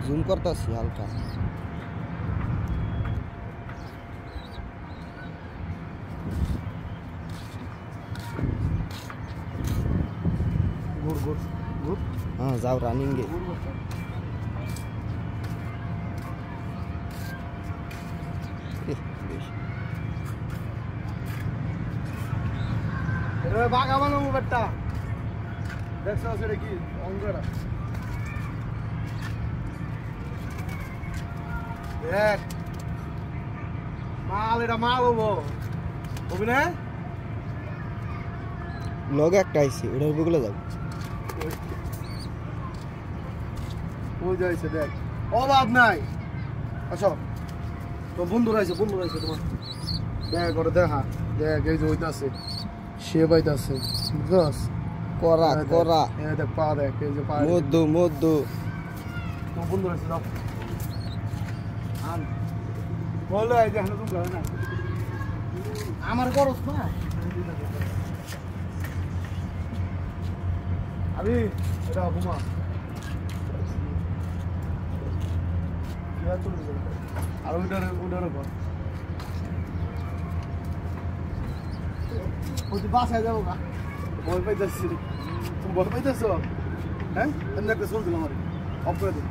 Zoom করতেছি হালকা। Good good good. हाँ जाओ रनिंग गे। बागा बनाऊ बेटा देखो सेটা কি অঙ্গটা দেখ মাল এটা মাল হবো হবে না লগে একটা আইছে ওটার বগলে যাও ওই যাইছে দেখ অভাব নাই আচ্ছা তো বন্ধু রাইছে তোমার দেখ ওটা দেখা দেখ এই যে হইতাছে সে বাইতাছে বুঝছস করা করা এ দেখ পা দেখ এই যে পা মধু মধু তো বন্ধু রাইছে দাও আন বলে এই যে তুমি গাও না আমার করস না আবি এটা ঘুমা আর ওইটার উপর ওই বাসায় যাবো না বল পাইতেছি তুমি বল পাইতেছ হ্যাঁ এমনি একটা চলছিল আমার অফ করে দিন